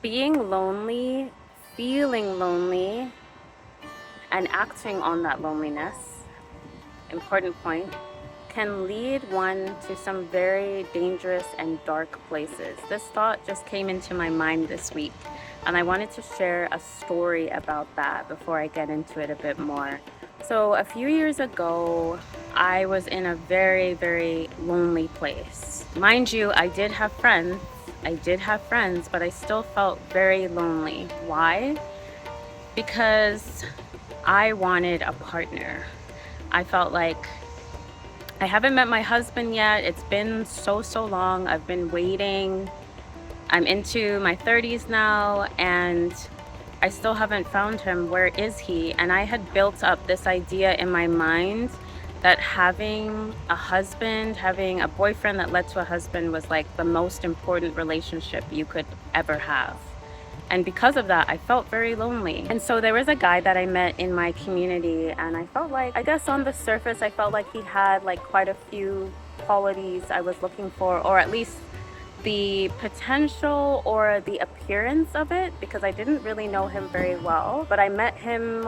Being lonely, feeling lonely, and acting on that loneliness, important point, can lead one to some very dangerous and dark places. This thought just came into my mind this week, and I wanted to share a story about that before I get into it a bit more. So, a few years ago, I was in a very, very lonely place. Mind you, I did have friends. But I still felt very lonely. Why? Because I wanted a partner. I felt like I haven't met my husband yet. It's been so long. I've been waiting. I'm into my 30s now and I still haven't found him. Where is he? And I had built up this idea in my mind that having a husband, having a boyfriend that led to a husband was like the most important relationship you could ever have. And because of that, I felt very lonely. And so there was a guy that I met in my community, and I felt like, I guess on the surface, I felt like he had like quite a few qualities I was looking for, or at least the potential or the appearance of it, because I didn't really know him very well. But I met him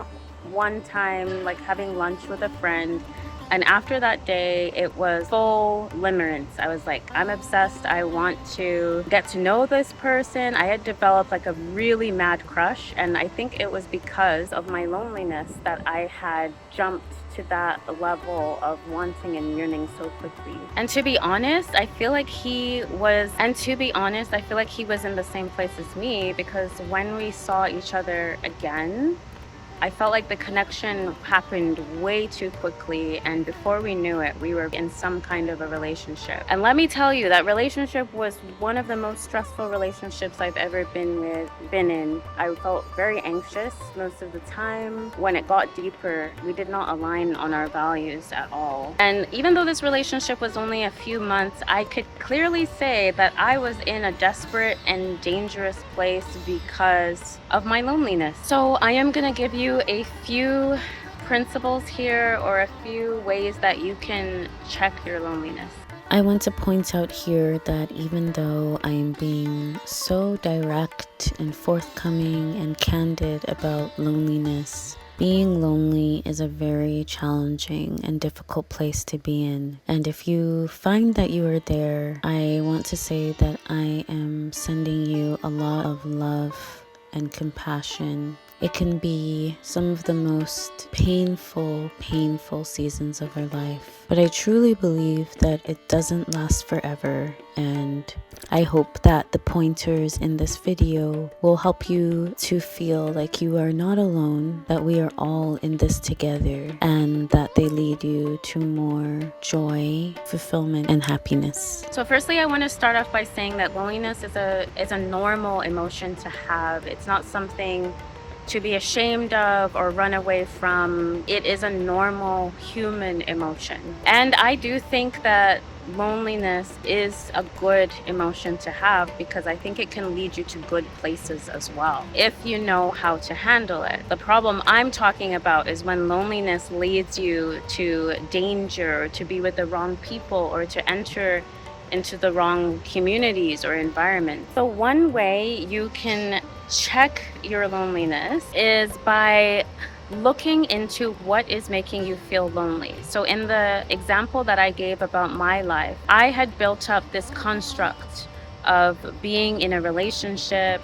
one time, like having lunch with a friend. And after that day, it was full limerence. I was like, I'm obsessed. I want to get to know this person. I had developed like a really mad crush. And I think it was because of my loneliness that I had jumped to that level of wanting and yearning so quickly. And to be honest, I feel like he was in the same place as me, because when we saw each other again, I felt like the connection happened way too quickly, and before we knew it, we were in some kind of a relationship. And let me tell you, that relationship was one of the most stressful relationships I've ever been in. I felt very anxious most of the time. When it got deeper, we did not align on our values at all. And even though this relationship was only a few months, I could clearly say that I was in a desperate and dangerous place because of my loneliness. So I am gonna give you a few principles here, or a few ways that you can check your loneliness. I want to point out here that even though I am being so direct and forthcoming and candid about loneliness, being lonely is a very challenging and difficult place to be in. And if you find that you are there, I want to say that I am sending you a lot of love and compassion. It can be some of the most painful seasons of our life. But I truly believe that it doesn't last forever, and I hope that the pointers in this video will help you to feel like you are not alone, that we are all in this together, and that they lead you to more joy, fulfillment, and happiness. So firstly, I want to start off by saying that loneliness is a normal emotion to have. It's not something to be ashamed of or run away from. It is a normal human emotion. And I do think that loneliness is a good emotion to have, because I think it can lead you to good places as well, if you know how to handle it. The problem I'm talking about is when loneliness leads you to danger, to be with the wrong people, or to enter into the wrong communities or environments. So one way you can check your loneliness is by looking into what is making you feel lonely. So in the example that I gave about my life, I had built up this construct of being in a relationship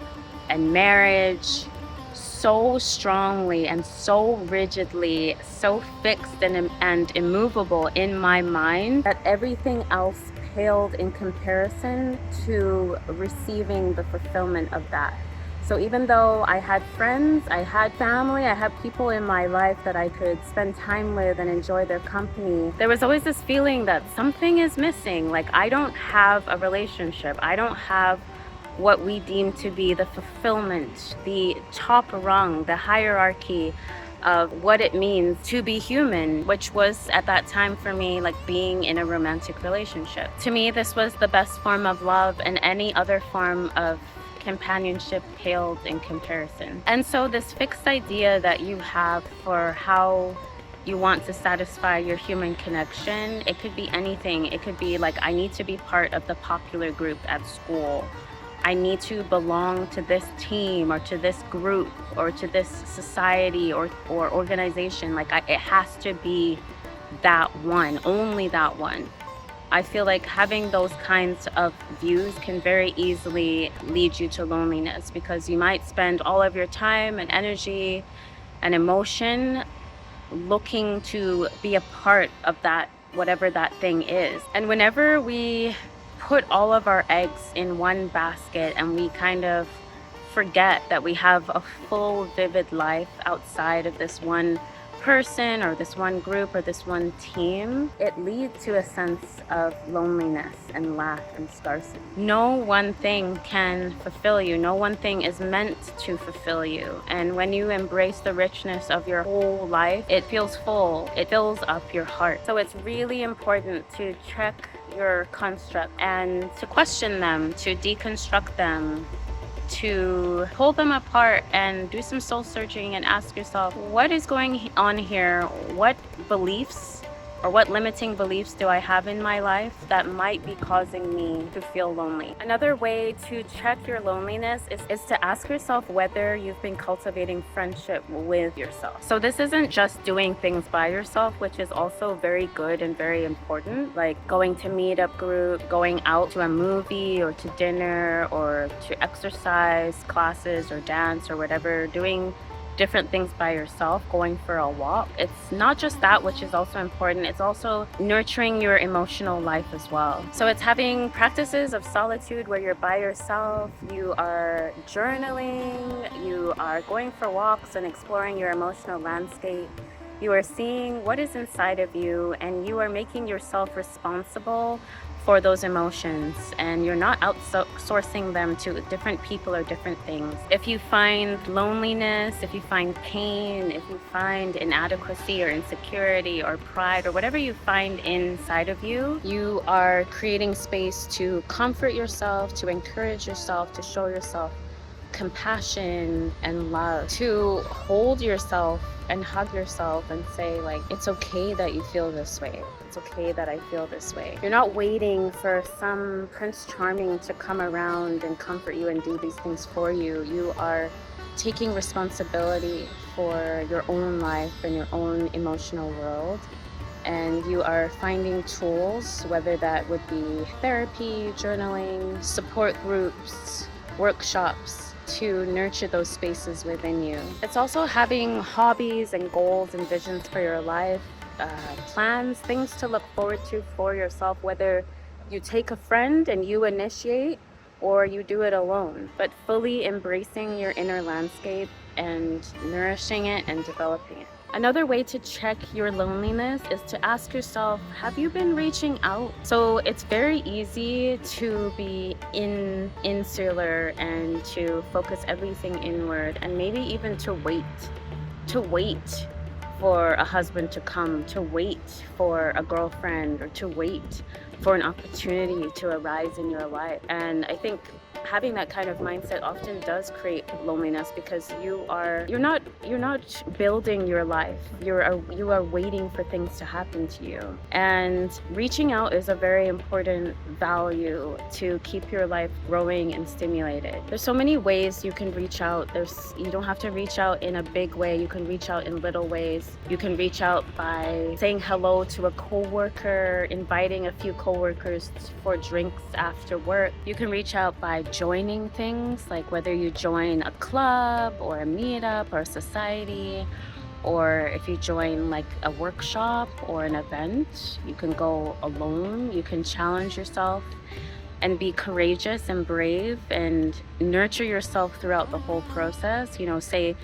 and marriage so strongly and so rigidly, so fixed and immovable in my mind, that everything else paled in comparison to receiving the fulfillment of that. So even though I had friends, I had family, I had people in my life that I could spend time with and enjoy their company, there was always this feeling that something is missing. Like, I don't have a relationship. I don't have what we deem to be the fulfillment, the top rung, the hierarchy of what it means to be human, which was at that time for me like being in a romantic relationship. To me, this was the best form of love, and any other form of companionship paled in comparison. And so this fixed idea that you have for how you want to satisfy your human connection, it could be anything. It could be like, I need to be part of the popular group at school. I need to belong to this team or to this group or to this society or organization. Like it has to be that one, only that one. I feel like having those kinds of views can very easily lead you to loneliness, because you might spend all of your time and energy and emotion looking to be a part of that, whatever that thing is. And whenever we put all of our eggs in one basket and we kind of forget that we have a full, vivid life outside of this one person or this one group or this one team, it leads to a sense of loneliness and lack and scarcity. No one thing can fulfill you. No one thing is meant to fulfill you. And when you embrace the richness of your whole life, it feels full. It fills up your heart. So it's really important to check your construct and to question them, to deconstruct them, to pull them apart and do some soul searching and ask yourself, what is going on here? What beliefs or what limiting beliefs do I have in my life that might be causing me to feel lonely? Another way to check your loneliness is to ask yourself whether you've been cultivating friendship with yourself. So this isn't just doing things by yourself, which is also very good and very important, like going to meetup group, going out to a movie or to dinner or to exercise classes or dance or whatever, doing different things by yourself, going for a walk. It's not just that which is also important, it's also nurturing your emotional life as well. So it's having practices of solitude where you're by yourself, you are journaling, you are going for walks and exploring your emotional landscape. You are seeing what is inside of you, and you are making yourself responsible for those emotions, and you're not outsourcing them to different people or different things. If you find loneliness, if you find pain, if you find inadequacy or insecurity or pride or whatever you find inside of you, you are creating space to comfort yourself, to encourage yourself, to show yourself compassion and love, to hold yourself and hug yourself and say, like, it's okay that you feel this way. It's okay that I feel this way. You're not waiting for some Prince Charming to come around and comfort you and do these things for you. You are taking responsibility for your own life and your own emotional world. And you are finding tools, whether that would be therapy, journaling, support groups, workshops, to nurture those spaces within you. It's also having hobbies and goals and visions for your life, plans, things to look forward to for yourself, whether you take a friend and you initiate or you do it alone, but fully embracing your inner landscape and nourishing it and developing it. Another way to check your loneliness is to ask yourself, have you been reaching out? So it's very easy to be insular and to focus everything inward, and maybe even to wait for a husband to come, to wait for a girlfriend, or to wait for an opportunity to arise in your life. And I think having that kind of mindset often does create loneliness, because you're not building your life. You are waiting for things to happen to you. And reaching out is a very important value to keep your life growing and stimulated. There's so many ways you can reach out. You don't have to reach out in a big way. You can reach out in little ways. You can reach out by saying hello to a coworker, inviting a few coworkers for drinks after work. You can reach out by joining things, like whether you join a club or a meetup or a society, or if you join like a workshop or an event. You can go alone. You can challenge yourself and be courageous and brave and nurture yourself throughout the whole process. Say,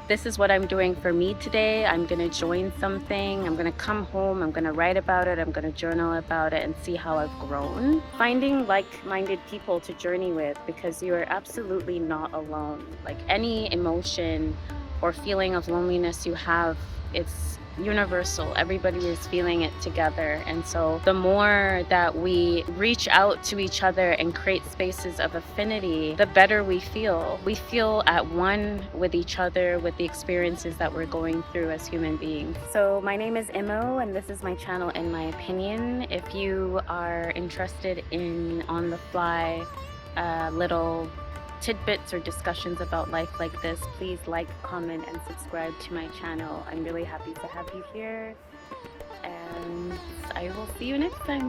this is what I'm doing for me today. I'm going to join something. I'm going to come home. I'm going to write about it. I'm going to journal about it and see how I've grown. Finding like-minded people to journey with, because you are absolutely not alone. Like any emotion or feeling of loneliness you have, it's universal. Everybody is feeling it together. And so the more that we reach out to each other and create spaces of affinity, the better we feel. We feel at one with each other, with the experiences that we're going through as human beings. So my name is Imo, and this is my channel, In My Opinion. If you are interested in on the fly little tidbits or discussions about life like this, please like, comment, and subscribe to my channel. I'm really happy to have you here, and I will see you next time.